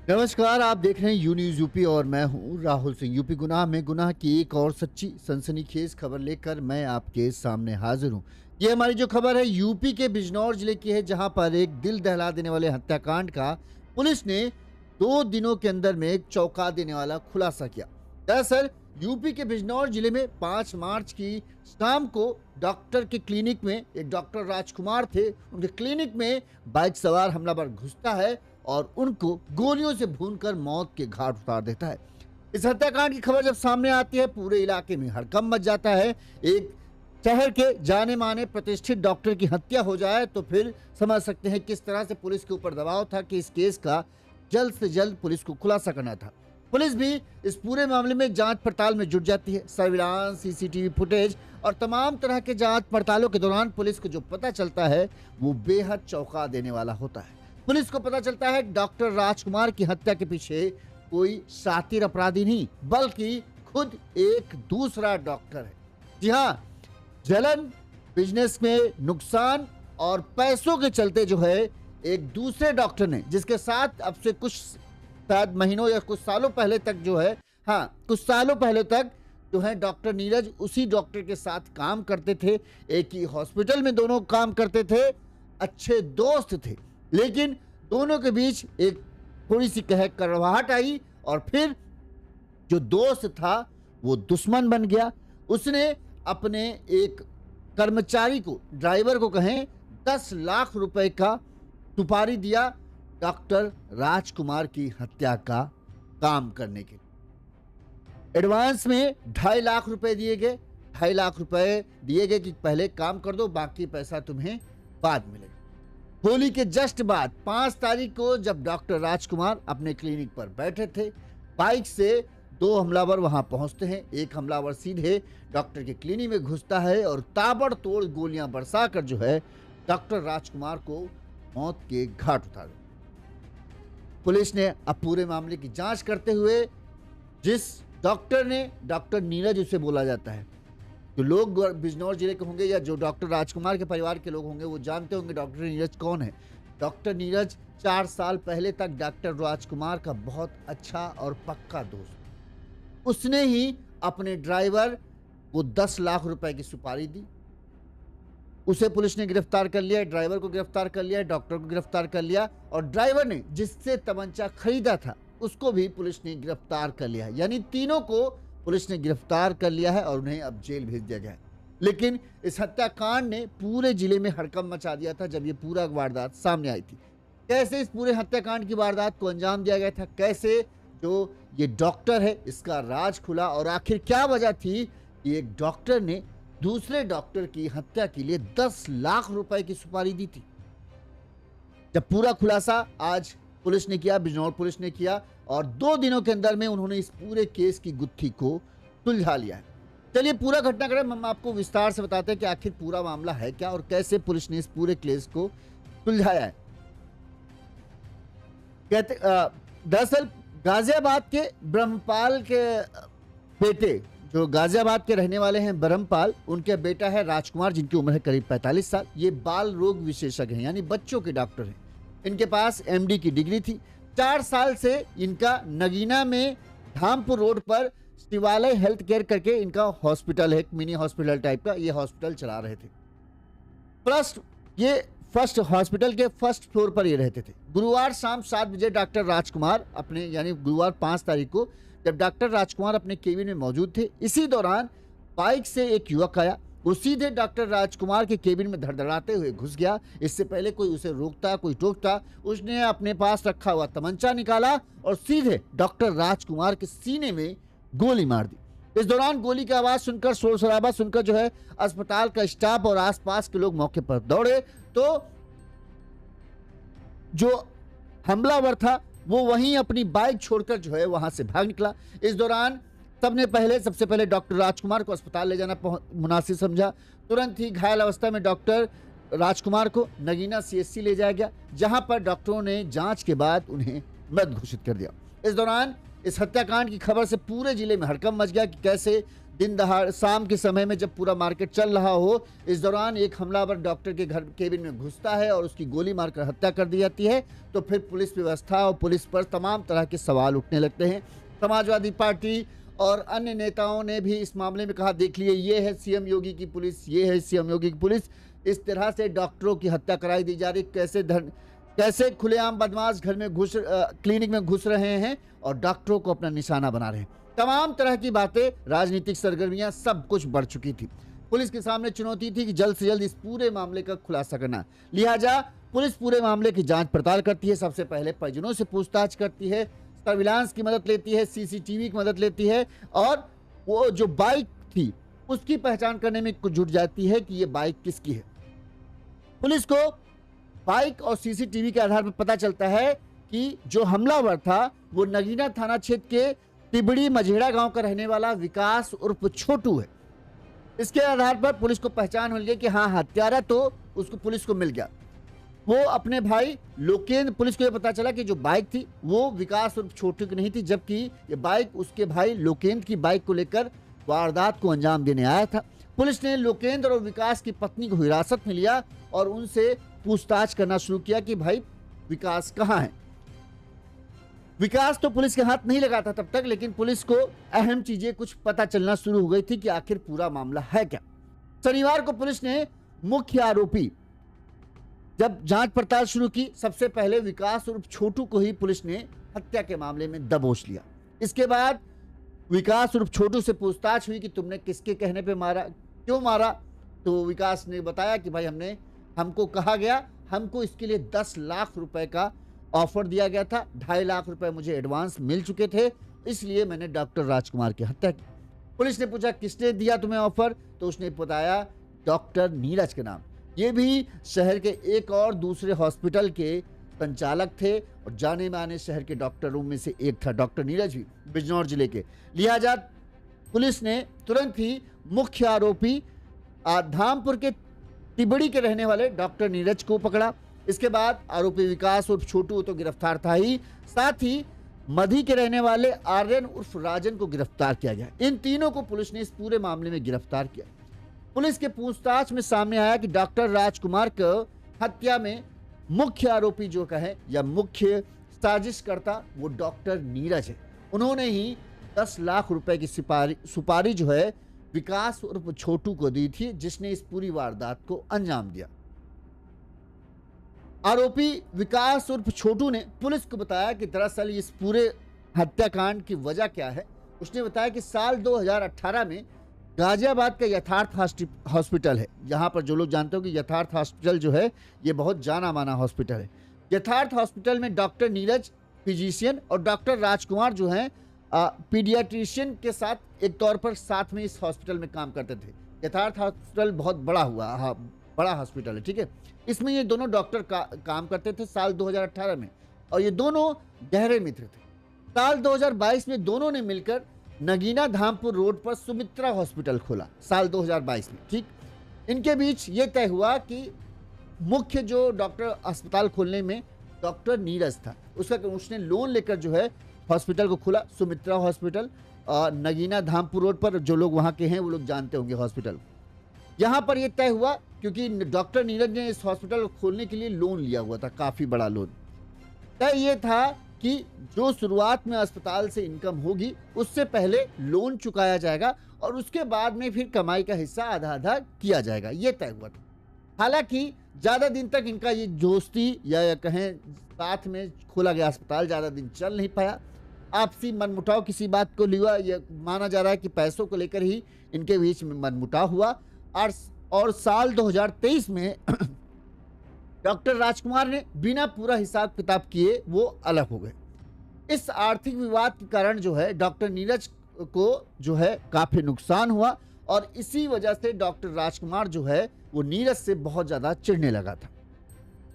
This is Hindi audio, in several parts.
नमस्कार, आप देख रहे हैं यू न्यूज़ यूपी और मैं हूं राहुल सिंह। यूपी गुनाह में गुनाह की एक और सच्ची सनसनीखेज खबर लेकर मैं आपके सामने हाजिर हूं। ये हमारी जो खबर है यूपी के बिजनौर जिले की है, जहां पर एक दिल दहला देने वाले हत्याकांड का पुलिस ने 2 दिनों के अंदर में एक चौंका देने वाला खुलासा किया। दरअसल यूपी के बिजनौर जिले में 5 मार्च की शाम को डॉक्टर के क्लिनिक में एक डॉक्टर राजकुमार थे। उनके क्लिनिक में बाइक सवार हमलावर घुसता है और उनको गोलियों से भूनकर मौत के घाट उतार देता है। इस हत्याकांड की खबर जब सामने आती है, पूरे इलाके में हड़कंप मच जाता है। एक शहर के जाने माने प्रतिष्ठित डॉक्टर की हत्या हो जाए तो फिर समझ सकते हैं किस तरह से पुलिस के ऊपर दबाव था कि इस केस का जल्द से जल्द पुलिस को खुलासा करना था। पुलिस भी इस पूरे मामले में जांच पड़ताल में जुट जाती है। सर्विलांस, सीसीटीवी फुटेज और तमाम तरह के जांच पड़तालों के दौरान पुलिस को जो पता चलता है वो बेहद चौंका देने वाला होता है। पुलिस को पता चलता है डॉक्टर राजकुमार की हत्या के पीछे कोई शातिर अपराधी नहीं, बल्कि खुद एक दूसरा डॉक्टर है। जी हाँ, जलन, बिजनेस में नुकसान और पैसों के चलते जो है एक दूसरे डॉक्टर ने, जिसके साथ अब से कुछ शायद महीनों या कुछ सालों पहले तक जो है, हाँ कुछ सालों पहले तक जो है डॉक्टर नीरज उसी डॉक्टर के साथ काम करते थे। एक ही हॉस्पिटल में दोनों काम करते थे, अच्छे दोस्त थे। लेकिन दोनों के बीच एक थोड़ी सी कड़वाहट आई और फिर जो दोस्त था वो दुश्मन बन गया। उसने अपने एक कर्मचारी को, ड्राइवर को कहें, 10 लाख रुपए का सुपारी दिया डॉक्टर राजकुमार की हत्या का काम करने के लिए। एडवांस में 2.5 लाख रुपए दिए गए। 2.5 लाख रुपए दिए गए कि पहले काम कर दो, बाकी पैसा तुम्हें बाद मिलेगा। होली के जस्ट बाद 5 तारीख को जब डॉक्टर राजकुमार अपने क्लिनिक पर बैठे थे, बाइक से 2 हमलावर वहां पहुंचते हैं। एक हमलावर सीधे डॉक्टर के क्लिनिक में घुसता है और ताबड़तोड़ गोलियां बरसाकर जो है डॉक्टर राजकुमार को मौत के घाट उतार दिया। पुलिस ने अब पूरे मामले की जांच करते हुए जिस डॉक्टर ने, डॉक्टर नीरज उसे बोला जाता है, जो लोग बिजनौर जिले के होंगे या जो डॉक्टर राजकुमार के परिवार के लोग होंगे वो जानते होंगे डॉक्टर नीरज कौन है। डॉक्टर नीरज 4 साल पहले तक डॉक्टर राजकुमार का बहुत अच्छा और पक्का दोस्त। उसने ही अपने ड्राइवर को 10 लाख रुपए की सुपारी दी। उसे पुलिस ने गिरफ्तार कर लिया, ड्राइवर को गिरफ्तार कर लिया, डॉक्टर को गिरफ्तार कर लिया और ड्राइवर ने जिससे तमंचा खरीदा था उसको भी पुलिस ने गिरफ्तार कर लिया। यानी तीनों को पुलिस ने गिरफ्तार कर लिया है और उन्हें अब जेल भेज दिया गया है। लेकिन इस हत्याकांड ने पूरे जिले में हड़कंप मचा दिया था जब ये पूरा वारदात सामने आई थी। कैसे इस पूरे हत्याकांड की वारदात को अंजाम दिया गया था, कैसे जो ये डॉक्टर है इसका राज खुला और आखिर क्या वजह थी कि एक डॉक्टर ने दूसरे डॉक्टर की हत्या के लिए 10 लाख रुपए की सुपारी दी थी। जब पूरा खुलासा आज पुलिस ने किया, बिजनौर पुलिस ने किया और 2 दिनों के अंदर में उन्होंने इस पूरे केस की गुत्थी को सुलझा लिया है। चलिए पूरा घटनाक्रम हम आपको विस्तार से बताते हैं कि आखिर पूरा मामला है क्या और कैसे पुलिस ने इस पूरे केस को सुलझाया है। कहते दरअसल गाजियाबाद के ब्रह्मपाल के बेटे, जो गाजियाबाद के रहने वाले हैं ब्रह्मपाल, उनके बेटा है राजकुमार जिनकी उम्र है करीब 45 साल। ये बाल रोग विशेषज्ञ हैं, यानी बच्चों के डॉक्टर हैं। इनके पास एमडी की डिग्री थी। 4 साल से इनका नगीना में धामपुर रोड पर शिवालय हेल्थ केयर करके इनका हॉस्पिटल है, एक मिनी हॉस्पिटल टाइप का, ये हॉस्पिटल चला रहे थे। फर्स्ट हॉस्पिटल के फर्स्ट फ्लोर पर ये रहते थे। गुरुवार शाम 7 बजे डॉक्टर राजकुमार अपने, यानी गुरुवार 5 तारीख को जब डॉक्टर राजकुमार अपने केबिन में मौजूद थे, इसी दौरान बाइक से एक युवक आया। वो सीधे डॉक्टर राजकुमार के केबिन में धड़धड़ाते हुए घुस गया। इससे पहले कोई उसे रोकता, कोई टोकता, उसने अपने पास रखा हुआ तमंचा निकाला और सीधे डॉक्टर राजकुमार के सीने में गोली मार दी। इस दौरान गोली की आवाज सुनकर, शोर शराबा सुनकर जो है अस्पताल का स्टाफ और आसपास के लोग मौके पर दौड़े तो जो हमलावर था वो वहीं अपनी बाइक छोड़कर जो है वहां से भाग निकला। इस दौरान सबसे पहले डॉक्टर राजकुमार को अस्पताल ले जाना मुनासिब समझा। तुरंत ही घायल अवस्था में डॉक्टर राजकुमार को नगीना सीएचसी ले जाया गया, जहां पर डॉक्टरों ने जांच के बाद उन्हें मृत घोषित कर दिया। इस दौरान इस हत्याकांड की खबर से पूरे जिले में हड़कंप मच गया कि कैसे दिन दहाड़ शाम के समय में जब पूरा मार्केट चल रहा हो, इस दौरान एक हमलावर डॉक्टर के घर केबिन में घुसता है और उसकी गोली मारकर हत्या कर दी जाती है। तो फिर पुलिस व्यवस्था और पुलिस पर तमाम तरह के सवाल उठने लगते हैं। समाजवादी पार्टी और अन्य नेताओं ने भी इस मामले में कहा, देख लिए ये है सीएम योगी की पुलिस, ये है सीएम योगी की पुलिस। इस तरह से डॉक्टरों की हत्या कराई दी जा रही, कैसे खुलेआम बदमाश घर में क्लिनिक में घुस रहे हैं और डॉक्टरों को अपना निशाना बना रहे हैं। तमाम तरह की बातें, राजनीतिक सरगर्मियां, सब कुछ बढ़ चुकी थी। पुलिस के सामने चुनौती थी कि जल्द से जल्द इस पूरे मामले का खुलासा करना। लिहाजा पुलिस पूरे मामले की जांच पड़ताल करती है। सबसे पहले परिजनों से पूछताछ करती है, सर्विलांस की मदद लेती है, सीसीटीवी की मदद लेती है और वो जो बाइक थी उसकी पहचान करने में जुट जाती है कि ये बाइक किसकी है। पुलिस को बाइक और सीसीटीवी के आधार पर पता चलता है कि जो हमलावर था वो नगीना थाना क्षेत्र के तिबड़ी मझेड़ा गांव का रहने वाला विकास उर्फ छोटू है। इसके आधार पर पुलिस को पहचान हो गई कि हाँ, हत्यारा तो उसको पुलिस को मिल गया। वो अपने भाई लोकेंद्र, पुलिस को यह पता चला कि जो बाइक थी वो विकास उर्फ छोटू की नहीं थी, जबकि ये बाइक उसके भाई लोकेंद्र की बाइक को लेकर वारदात को अंजाम देने आया था। पुलिस ने लोकेंद्र और विकास की पत्नी को हिरासत में लिया और उनसे पूछताछ करना शुरू किया कि भाई विकास कहाँ है। विकास तो पुलिस के हाथ नहीं लगाता तब तक, लेकिन पुलिस को अहम चीजें कुछ पता चलना शुरू हो गई थी कि आखिर पूरा मामला है क्या। शनिवार को पुलिस ने मुख्य आरोपी जब जांच पड़ताल शुरू की, सबसे पहले विकास उर्फ छोटू को ही पुलिस ने हत्या के मामले में दबोच लिया। इसके बाद विकास उर्फ छोटू से पूछताछ हुई कि तुमने किसके कहने पे मारा, क्यों मारा। तो विकास ने बताया कि भाई हमको कहा गया, हमको इसके लिए 10 लाख रुपए का ऑफर दिया गया था, 2.5 लाख रुपए मुझे एडवांस मिल चुके थे, इसलिए मैंने डॉक्टर राजकुमार की हत्या की। पुलिस ने पूछा किसने दिया तुम्हें ऑफर, तो उसने बताया डॉक्टर नीरज के नाम। ये भी शहर के एक और दूसरे हॉस्पिटल के संचालक थे और जाने माने शहर के डॉक्टरों में से एक था डॉक्टर नीरज भी, बिजनौर जिले के। लिहाजा पुलिस ने तुरंत ही मुख्य आरोपी धामपुर के तिबड़ी के रहने वाले डॉक्टर नीरज को पकड़ा। इसके बाद आरोपी विकास उर्फ छोटू तो गिरफ्तार था ही, साथ ही मधी के रहने वाले आर्यन उर्फ राजन को गिरफ्तार किया गया। इन तीनों को पुलिस ने इस पूरे मामले में गिरफ्तार किया। पुलिस के पूछताछ में सामने आया कि डॉक्टर राजकुमार को हत्या में मुख्य आरोपी जो कहे या मुख्य साजिशकर्ता वो डॉक्टर नीरज है। उन्होंने ही 10 लाख रुपए की सुपारी जो है विकास उर्फ छोटू को दी थी, जिसने इस पूरी वारदात को अंजाम दिया। आरोपी विकास उर्फ छोटू ने पुलिस को बताया कि दरअसल इस पूरे हत्याकांड की वजह क्या है। उसने बताया कि साल 2018 में गाजियाबाद का यथार्थ हॉस्पिटल है, यहाँ पर जो लोग जानते हो कि यथार्थ हॉस्पिटल जो है ये बहुत जाना माना हॉस्पिटल है। यथार्थ हॉस्पिटल में डॉक्टर नीरज फिजिशियन और डॉक्टर राजकुमार जो हैं पीडियाट्रिशियन के साथ एक तौर पर साथ में इस हॉस्पिटल में काम करते थे। यथार्थ हॉस्पिटल बहुत बड़ा हॉस्पिटल है, ठीक है। इसमें ये दोनों डॉक्टर काम करते थे साल 2018 में और ये दोनों गहरे मित्र थे। साल 2022 में दोनों ने मिलकर नगीना धामपुर रोड पर सुमित्रा हॉस्पिटल खोला साल 2022 में, ठीक। इनके बीच ये तय हुआ कि मुख्य जो डॉक्टर अस्पताल खोलने में डॉक्टर नीरज था, उसने लोन लेकर जो है हॉस्पिटल को खोला, सुमित्रा हॉस्पिटल नगीना धामपुर रोड पर। जो लोग वहाँ के हैं वो लोग जानते होंगे हॉस्पिटल। यहाँ पर यह तय हुआ क्योंकि डॉक्टर नीरज ने इस हॉस्पिटल को खोलने के लिए लोन लिया हुआ था, काफ़ी बड़ा लोन। तय ये था कि जो शुरुआत में अस्पताल से इनकम होगी उससे पहले लोन चुकाया जाएगा और उसके बाद में फिर कमाई का हिस्सा आधा आधा किया जाएगा, ये तय हुआ था। हालांकि ज़्यादा दिन तक इनका ये दोस्ती या कहें साथ में खोला गया अस्पताल ज़्यादा दिन चल नहीं पाया। आपसी मनमुटाव किसी बात को लिया, यह माना जा रहा है कि पैसों को लेकर ही इनके बीच में मनमुटाव हुआ। और साल 2023 में डॉक्टर राजकुमार ने बिना पूरा हिसाब किताब किए वो अलग हो गए। इस आर्थिक विवाद के कारण जो है डॉक्टर नीरज को जो है काफ़ी नुकसान हुआ और इसी वजह से डॉक्टर राजकुमार जो है वो नीरज से बहुत ज़्यादा चिढ़ने लगा था।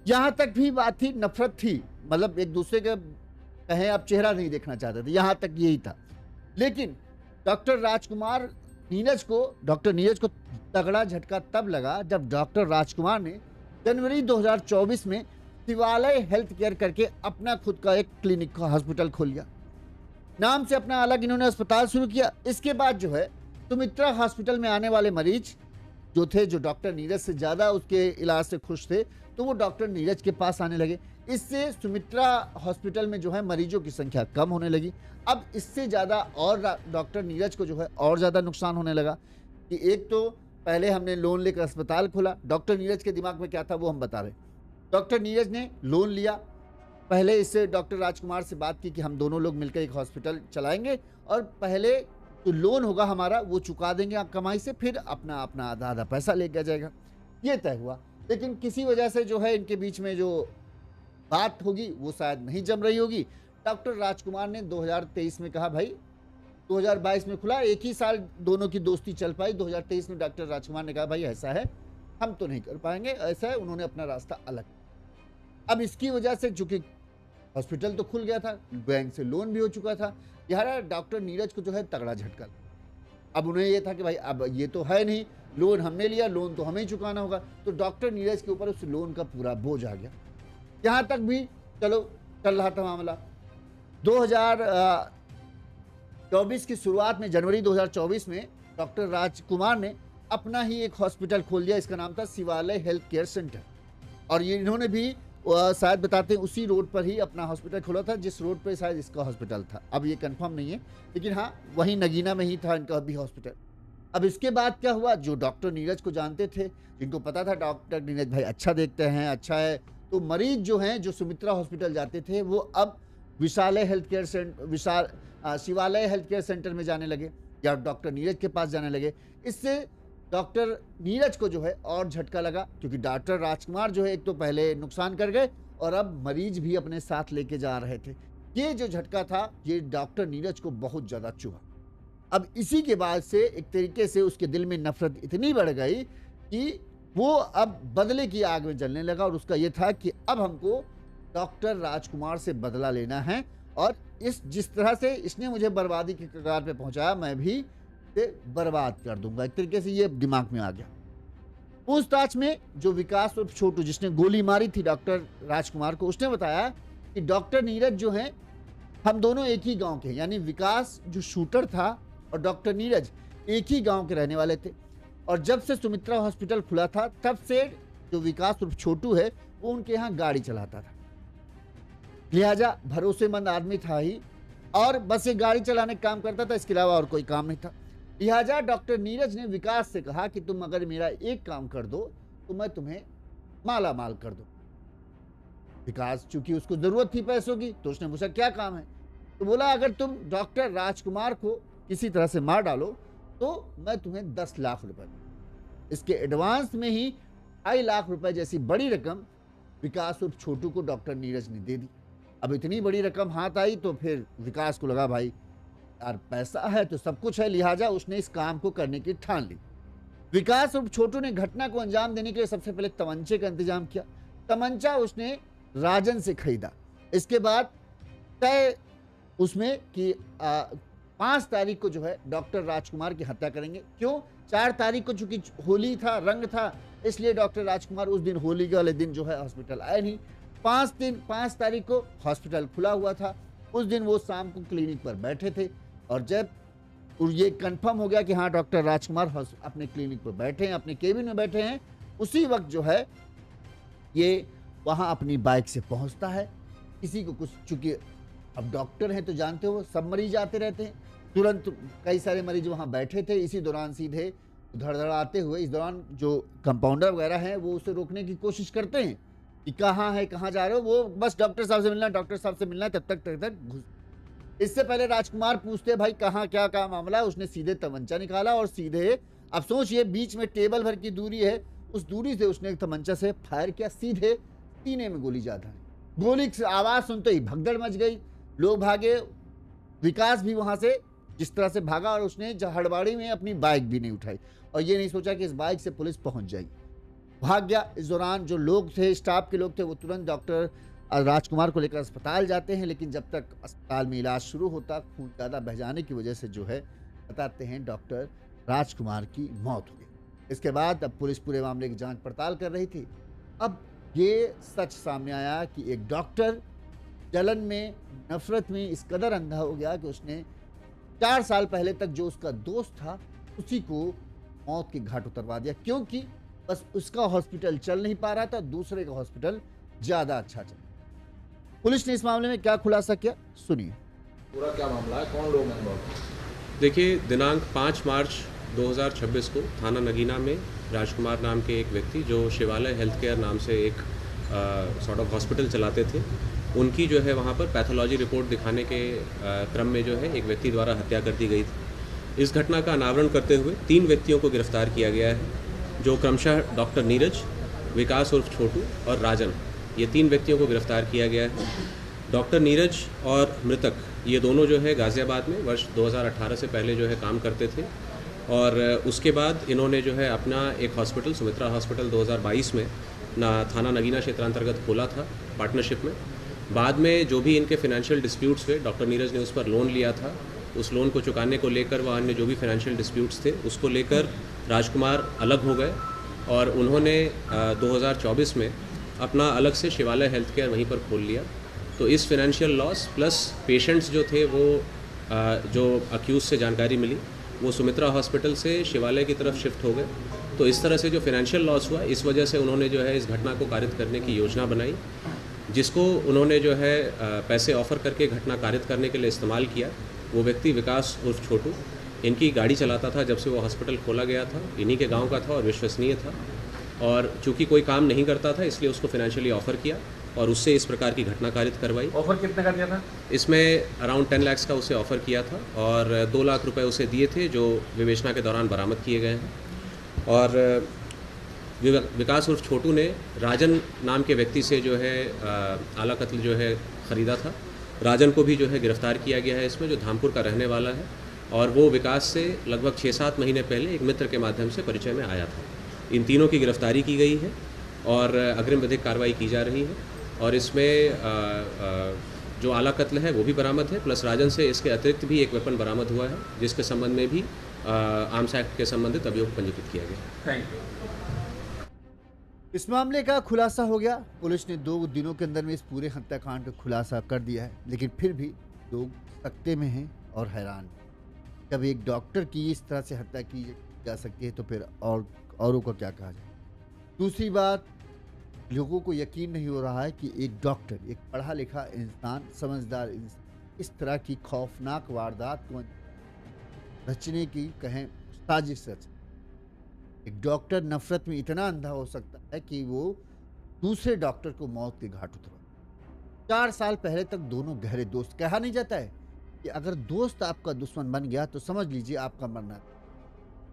यहाँ तक भी बात थी, नफरत थी, मतलब एक दूसरे के कहें आप चेहरा नहीं देखना चाहते थे, यहाँ तक यही था। लेकिन डॉक्टर नीरज को तगड़ा झटका तब लगा जब डॉक्टर राजकुमार ने जनवरी 2024 में शिवालय हेल्थ केयर करके अपना खुद का एक क्लिनिक का हॉस्पिटल खोल लिया। नाम से अपना अलग इन्होंने अस्पताल शुरू किया। इसके बाद जो है सुमित्रा हॉस्पिटल में आने वाले मरीज जो थे, जो डॉक्टर नीरज से ज़्यादा उसके इलाज से खुश थे, तो वो डॉक्टर नीरज के पास आने लगे। इससे सुमित्रा हॉस्पिटल में जो है मरीजों की संख्या कम होने लगी। अब इससे ज़्यादा और डॉक्टर नीरज को जो है और ज़्यादा नुकसान होने लगा कि एक तो पहले हमने लोन लेकर अस्पताल खोला। डॉक्टर नीरज के दिमाग में क्या था वो हम बता रहे हैं। डॉक्टर नीरज ने लोन लिया। पहले इससे डॉक्टर राजकुमार से बात की कि हम दोनों लोग मिलकर एक हॉस्पिटल चलाएंगे और पहले जो लोन होगा हमारा वो चुका देंगे कमाई से, फिर अपना अपना आधा आधा पैसा लेके जाएगा। ये तय हुआ। लेकिन किसी वजह से जो है इनके बीच में जो बात होगी वो शायद नहीं जम रही होगी। डॉक्टर राजकुमार ने 2023 में कहा भाई 2022 में खुला, एक ही साल दोनों की दोस्ती चल पाई। 2023 में डॉक्टर राजकुमार ने कहा भाई ऐसा है, हम तो नहीं कर पाएंगे, ऐसा है। उन्होंने अपना रास्ता अलग। अब इसकी वजह से चूंकि हॉस्पिटल तो खुल गया था, बैंक से लोन भी हो चुका था, यार डॉक्टर नीरज को जो है तगड़ा झटका लगा। अब उन्हें ये था कि भाई अब ये तो है नहीं, लोन हमने लिया, लोन तो हमें ही चुकाना होगा। तो डॉक्टर नीरज के ऊपर उस लोन का पूरा बोझ आ गया। यहाँ तक भी चलो चल रहा था मामला। 2024 की शुरुआत में, जनवरी 2024 में डॉक्टर राजकुमार ने अपना ही एक हॉस्पिटल खोल दिया। इसका नाम था शिवालय हेल्थ केयर सेंटर। और ये इन्होंने भी शायद बताते हैं उसी रोड पर ही अपना हॉस्पिटल खोला था जिस रोड पर शायद इसका हॉस्पिटल था। अब ये कंफर्म नहीं है, लेकिन हाँ वहीं नगीना में ही था इनका भी हॉस्पिटल। अब इसके बाद क्या हुआ, जो डॉक्टर नीरज को जानते थे, जिनको पता था डॉक्टर नीरज भाई अच्छा देखते हैं, अच्छा है, तो मरीज जो हैं जो सुमित्रा हॉस्पिटल जाते थे वो अब शिवालय हेल्थ केयर सेंटर में जाने लगे या डॉक्टर नीरज के पास जाने लगे। इससे डॉक्टर नीरज को जो है और झटका लगा, क्योंकि डॉक्टर राजकुमार जो है एक तो पहले नुकसान कर गए और अब मरीज भी अपने साथ लेके जा रहे थे। ये जो झटका था ये डॉक्टर नीरज को बहुत ज़्यादा चुभा। अब इसी के बाद से एक तरीके से उसके दिल में नफरत इतनी बढ़ गई कि वो अब बदले की आग में जलने लगा। और उसका ये था कि अब हमको डॉक्टर राजकुमार से बदला लेना है और जिस तरह से इसने मुझे बर्बादी के कगार पे पहुंचाया, मैं भी से बर्बाद कर दूंगा। एक तरीके से ये दिमाग में आ गया। पूछताछ में जो विकास उर्फ छोटू, जिसने गोली मारी थी डॉक्टर राजकुमार को, उसने बताया कि डॉक्टर नीरज जो है हम दोनों एक ही गांव के हैं। यानी विकास जो शूटर था और डॉक्टर नीरज एक ही गांव के रहने वाले थे। और जब से सुमित्रा हॉस्पिटल खुला था तब से जो विकास उर्फ छोटू है वो उनके यहाँ गाड़ी चलाता था, लिहाजा भरोसेमंद आदमी था ही और बस ये गाड़ी चलाने का काम करता था, इसके अलावा और कोई काम नहीं था। लिहाजा डॉक्टर नीरज ने विकास से कहा कि तुम अगर मेरा एक काम कर दो तो मैं तुम्हें माला माल कर दूं। विकास चूंकि उसको जरूरत थी पैसों की तो उसने पूछा क्या काम है, तो बोला अगर तुम डॉक्टर राजकुमार को किसी तरह से मार डालो तो मैं तुम्हें 10 लाख रुपए दूं। इसके एडवांस में ही 2.5 लाख रुपए जैसी बड़ी रकम विकास उर्फ छोटू को डॉक्टर नीरज ने दे दी। अब इतनी बड़ी रकम हाथ आई तो फिर विकास को लगा भाई यार पैसा है तो सब कुछ है, लिहाजा उसने इस काम को करने की ठान ली। विकास उर्फ छोटू ने घटना को अंजाम देने के लिए सबसे पहले तमंचे का इंतजाम किया। तमंचा उसने राजन से खरीदा। इसके बाद तय उसमें कि 5 तारीख को जो है डॉक्टर राजकुमार की हत्या करेंगे। क्यों? 4 तारीख को चूंकि होली था, रंग था, इसलिए डॉक्टर राजकुमार उस दिन, होली के वाले दिन जो है हॉस्पिटल आए नहीं। 5 तारीख को हॉस्पिटल खुला हुआ था, उस दिन वो शाम को क्लिनिक पर बैठे थे। और जब ये कंफर्म हो गया कि हाँ डॉक्टर राजकुमार अपने क्लिनिक पर बैठे हैं, अपने केबिन में बैठे हैं, उसी वक्त जो है ये वहाँ अपनी बाइक से पहुँचता है। किसी को कुछ, चूंकि अब डॉक्टर हैं तो जानते हो सब मरीज आते रहते हैं, तुरंत कई सारे मरीज वहाँ बैठे थे। इसी दौरान सीधे धड़धड़ाते हुए, इस दौरान जो कंपाउंडर वगैरह हैं वो उसे रोकने की कोशिश करते हैं कि कहाँ है, कहाँ जा रहे हो, वो बस डॉक्टर साहब से मिलना है, डॉक्टर साहब से मिलना है, तब तक घुस। इससे पहले राजकुमार पूछते भाई कहाँ, क्या मामला है, उसने सीधे तमंचा निकाला और सीधे, अब सोचिए बीच में टेबल भर की दूरी है, उस दूरी से उसने तमंचा से फायर किया, सीधे सीने में गोली जा रही। गोली की आवाज सुनते ही भगदड़ मच गई, लोग भागे। विकास भी वहां से जिस तरह से भागा और उसने हड़बाड़ी में अपनी बाइक भी नहीं उठाई और ये नहीं सोचा कि इस बाइक से पुलिस पहुंच जाएगी, भाग गया। इस दौरान जो लोग थे, स्टाफ के लोग थे, वो तुरंत डॉक्टर राजकुमार को लेकर अस्पताल जाते हैं, लेकिन जब तक अस्पताल में इलाज शुरू होता, खून ज़्यादा बह जाने की वजह से जो है बताते हैं डॉक्टर राजकुमार की मौत हो गई। इसके बाद अब पुलिस पूरे मामले की जांच पड़ताल कर रही थी। अब ये सच सामने आया कि एक डॉक्टर जलन में, नफरत में इस कदर अंधा हो गया कि उसने 4 साल पहले तक जो उसका दोस्त था उसी को मौत के घाट उतरवा दिया, क्योंकि बस उसका हॉस्पिटल चल नहीं पा रहा था, दूसरे का हॉस्पिटल ज़्यादा अच्छा चल। पुलिस ने इस मामले में क्या खुलासा किया, सुनिए। पूरा क्या मामला है, कौन लोग हैं involved? देखिए, दिनांक 5 मार्च 2026 को थाना नगीना में राजकुमार नाम के एक व्यक्ति जो शिवालय हेल्थ केयर नाम से एक सॉर्ट ऑफ हॉस्पिटल चलाते थे, उनकी जो है वहाँ पर पैथोलॉजी रिपोर्ट दिखाने के क्रम में जो है एक व्यक्ति द्वारा हत्या कर दी गई थी। इस घटना का अनावरण करते हुए 3 व्यक्तियों को गिरफ्तार किया गया है, जो क्रमशः डॉक्टर नीरज, विकास उर्फ छोटू और राजन, ये 3 व्यक्तियों को गिरफ्तार किया गया है। डॉक्टर नीरज और मृतक ये दोनों जो है गाज़ियाबाद में वर्ष 2018 से पहले जो है काम करते थे, और उसके बाद इन्होंने जो है अपना एक हॉस्पिटल सुमित्रा हॉस्पिटल 2022 में थाना नगीना क्षेत्रांतर्गत खोला था पार्टनरशिप में। बाद में जो भी इनके फाइनेंशियल डिस्प्यूट्स हुए, डॉक्टर नीरज ने उस पर लोन लिया था, उस लोन को चुकाने को लेकर व अन्य जो भी फाइनेंशियल डिस्प्यूट्स थे उसको लेकर राजकुमार अलग हो गए, और उन्होंने 2024 में अपना अलग से शिवालय हेल्थ केयर वहीं पर खोल लिया। तो इस फाइनेंशियल लॉस प्लस पेशेंट्स जो थे वो जो अक्यूज़ से जानकारी मिली वो सुमित्रा हॉस्पिटल से शिवालय की तरफ शिफ्ट हो गए। तो इस तरह से जो फाइनेंशियल लॉस हुआ, इस वजह से उन्होंने जो है इस घटना को कारित करने की योजना बनाई, जिसको उन्होंने जो है पैसे ऑफ़र करके घटना कारित करने के लिए इस्तेमाल किया। वो व्यक्ति विकास उर्फ छोटू इनकी गाड़ी चलाता था जब से वो हॉस्पिटल खोला गया था, इन्हीं के गांव का था और विश्वसनीय था, और चूंकि कोई काम नहीं करता था इसलिए उसको फाइनेंशियली ऑफ़र किया और उससे इस प्रकार की घटना कारित करवाई। ऑफर कितने का दिया था? इसमें अराउंड 10 लाख का उसे ऑफ़र किया था और 2 लाख रुपए उसे दिए थे, जो विवेचना के दौरान बरामद किए गए हैं। और विकास उर्फ छोटू ने राजन नाम के व्यक्ति से जो है आला कत्ल जो है ख़रीदा था। राजन को भी जो है गिरफ्तार किया गया है इसमें, जो धामपुर का रहने वाला है, और वो विकास से लगभग 6-7 महीने पहले एक मित्र के माध्यम से परिचय में आया था। इन तीनों की गिरफ्तारी की गई है और अग्रिम विधिक कार्रवाई की जा रही है, और इसमें जो आला कत्ल है वो भी बरामद है, प्लस राजन से इसके अतिरिक्त भी एक वेपन बरामद हुआ है, जिसके संबंध में भी आर्म्स एक्ट के संबंधित अभियोग पंजीकृत किया गया। Thank you. इस मामले का खुलासा हो गया। पुलिस ने 2 दिनों के अंदर में इस पूरे हत्याकांड का खुलासा कर दिया है, लेकिन फिर भी लोग सकते में हैं और हैरान। जब एक डॉक्टर की इस तरह से हत्या की जा सकती है तो फिर औरों को क्या कहा जाए। दूसरी बात, लोगों को यकीन नहीं हो रहा है कि एक डॉक्टर, एक पढ़ा लिखा इंसान, समझदार इंसान, इस तरह की खौफनाक वारदात को रचने की कहें साजिश रच। एक डॉक्टर नफरत में इतना अंधा हो सकता है कि वो दूसरे डॉक्टर को मौत के घाट उतरवा। 4 साल पहले तक दोनों गहरे दोस्त, कहा नहीं जाता है कि अगर दोस्त आपका दुश्मन बन गया तो समझ लीजिए आपका मरना।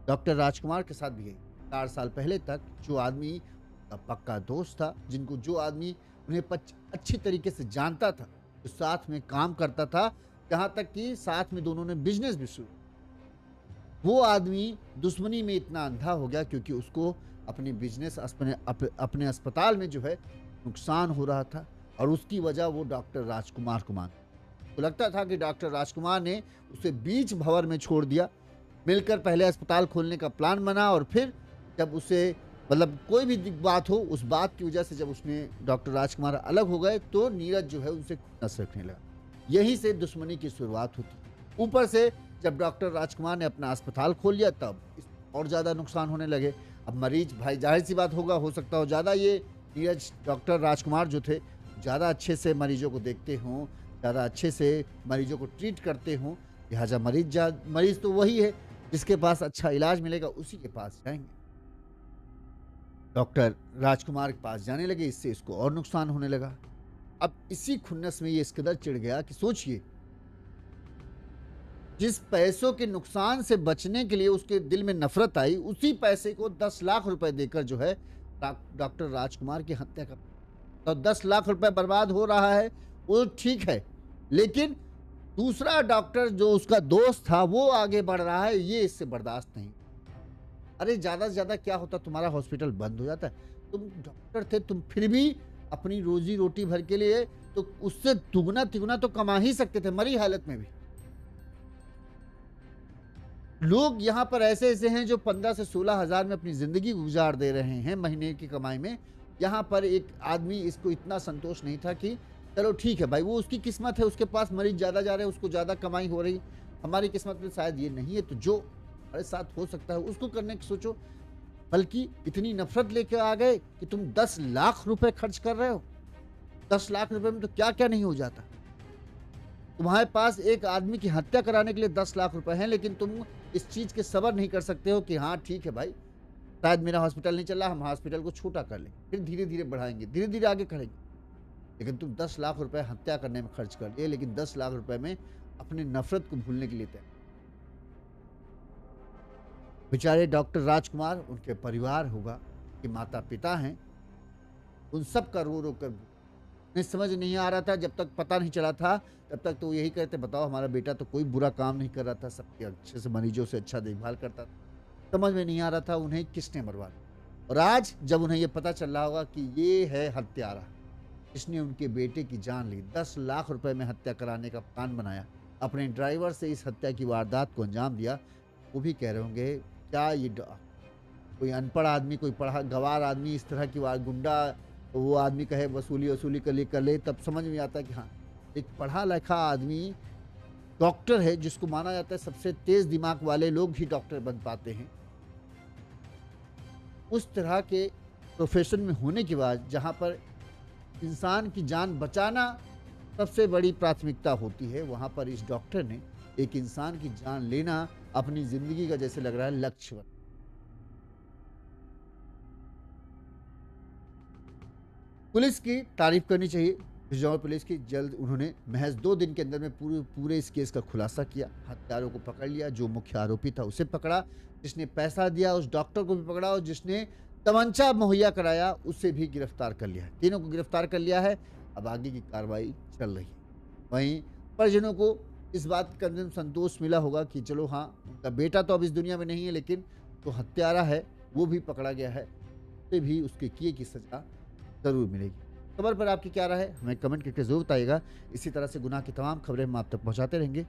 डॉक्टर राजकुमार के साथ भी यही। 4 साल पहले तक जो आदमी का पक्का दोस्त था, जिनको जो आदमी उन्हें अच्छी तरीके से जानता था, जो साथ में काम करता था, यहाँ तक कि साथ में दोनों ने बिजनेस भी शुरू, वो आदमी दुश्मनी में इतना अंधा हो गया क्योंकि उसको अपनी बिजनेस अपने अस्पताल में जो है नुकसान हो रहा था, और उसकी वजह वो डॉक्टर राजकुमार को मान। तो लगता था कि डॉक्टर राजकुमार ने उसे बीच भंवर में छोड़ दिया। मिलकर पहले अस्पताल खोलने का प्लान बना, और फिर जब उसे मतलब कोई भी बात हो, उस बात की वजह से जब उसने डॉक्टर राजकुमार अलग हो गए तो नीरज जो है उनसे नस रखने लगा। यहीं से दुश्मनी की शुरुआत होती। ऊपर से जब डॉक्टर राजकुमार ने अपना अस्पताल खोल लिया तब और ज़्यादा नुकसान होने लगे। अब मरीज, भाई जाहिर सी बात होगा, हो सकता हो ज़्यादा ये नीरज, डॉक्टर राजकुमार जो थे, ज़्यादा अच्छे से मरीजों को देखते हों, ज़्यादा अच्छे से मरीजों को ट्रीट करते हों, लिहाजा मरीज तो वही है जिसके पास अच्छा इलाज मिलेगा उसी के पास जाएंगे। डॉक्टर राजकुमार के पास जाने लगे, इससे इसको और नुकसान होने लगा। अब इसी खुन्नस में ये इस कदर चिढ़ गया कि सोचिए, जिस पैसों के नुकसान से बचने के लिए उसके दिल में नफरत आई, उसी पैसे को 10 लाख रुपए देकर जो है डॉक्टर राजकुमार की हत्या कर, तो 10 लाख रुपए बर्बाद हो रहा है वो ठीक है, लेकिन दूसरा डॉक्टर जो उसका दोस्त था वो आगे बढ़ रहा है, ये इससे बर्दाश्त नहीं। अरे ज़्यादा से ज़्यादा क्या होता, तुम्हारा हॉस्पिटल बंद हो जाता है। तुम डॉक्टर थे, तुम फिर भी अपनी रोजी रोटी भर के लिए तो उससे दुगना तिगुना तो कमा ही सकते थे, मरी हालत में भी। लोग यहाँ पर ऐसे ऐसे हैं जो 15 से 16 हज़ार में अपनी ज़िंदगी गुजार दे रहे हैं महीने की कमाई में। यहाँ पर एक आदमी, इसको इतना संतोष नहीं था कि चलो ठीक है भाई, वो उसकी किस्मत है, उसके पास मरीज ज़्यादा जा रहे हैं, उसको ज़्यादा कमाई हो रही, हमारी किस्मत में शायद ये नहीं है। तो जो तुम्हारे साथ हो सकता है उसको करने की सोचो। बल्कि इतनी नफरत लेके आ गए कि तुम 10 लाख रुपए खर्च कर रहे हो। 10 लाख रुपए में तो क्या क्या नहीं हो जाता। तुम्हारे पास एक आदमी की हत्या कराने के लिए 10 लाख रुपए हैं, लेकिन तुम इस चीज के सबर नहीं कर सकते हो कि हाँ ठीक है भाई, शायद मेरा हॉस्पिटल नहीं चल रहा, हम हॉस्पिटल को छोटा कर लेंगे, फिर धीरे धीरे बढ़ाएंगे, धीरे धीरे आगे करेंगे। लेकिन तुम 10 लाख रुपए हत्या करने में खर्च कर लिए, लेकिन 10 लाख रुपए में अपनी नफरत को भूलने के लिए तैयार। बेचारे डॉक्टर राजकुमार, उनके परिवार होगा कि माता पिता हैं, उन सब का रो रो कर उन्हें समझ नहीं आ रहा था। जब तक पता नहीं चला था तब तक तो यही कहते, बताओ हमारा बेटा तो कोई बुरा काम नहीं कर रहा था, सबके अच्छे से मरीजों से अच्छा देखभाल करता था। समझ में नहीं आ रहा था उन्हें किसने मरवा दिया। और आज जब उन्हें ये पता चल रहा होगा कि ये है हत्यारा, इसने उनके बेटे की जान ली, 10 लाख रुपए में हत्या कराने का प्लान बनाया, अपने ड्राइवर से इस हत्या की वारदात को अंजाम दिया, वो भी कह रहे होंगे क्या ये कोई अनपढ़ आदमी, कोई पढ़ा गवार आदमी इस तरह की गुंडा, वो आदमी कहे वसूली कर ले, तब समझ में आता है कि हाँ एक पढ़ा लिखा आदमी डॉक्टर है, जिसको माना जाता है सबसे तेज दिमाग वाले लोग ही डॉक्टर बन पाते हैं। उस तरह के प्रोफेशन में होने के बाद जहाँ पर इंसान की जान बचाना सबसे बड़ी प्राथमिकता होती है, वहाँ पर इस डॉक्टर ने एक इंसान की जान लेना अपनी जिंदगी का जैसे लग रहा है लक्ष्य बना। पुलिस की तारीफ करनी चाहिए, बिजनौर पुलिस की। जल्द उन्होंने महज 2 दिन के अंदर में पूरे इस केस का खुलासा किया, हत्यारों को पकड़ लिया, जो मुख्य आरोपी था उसे पकड़ा, जिसने पैसा दिया उस डॉक्टर को भी पकड़ा, और जिसने तमंचा मुहैया कराया उसे भी गिरफ्तार कर लिया है। तीनों को गिरफ्तार कर लिया है। अब आगे की कार्रवाई चल रही है। वहीं परिजनों को इस बात का संतोष मिला होगा कि चलो हाँ, उनका बेटा तो अब इस दुनिया में नहीं है, लेकिन जो हत्यारा है वो भी पकड़ा गया है, उसे भी उसके किए की सजा ज़रूर मिलेगी। खबर पर आपकी क्या राय है, हमें कमेंट करके ज़रूर बताइएगा। इसी तरह से गुनाह की तमाम खबरें हम आप तक पहुंचाते रहेंगे।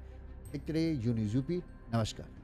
देखते रहिए यून्यूज़ यूपी। नमस्कार।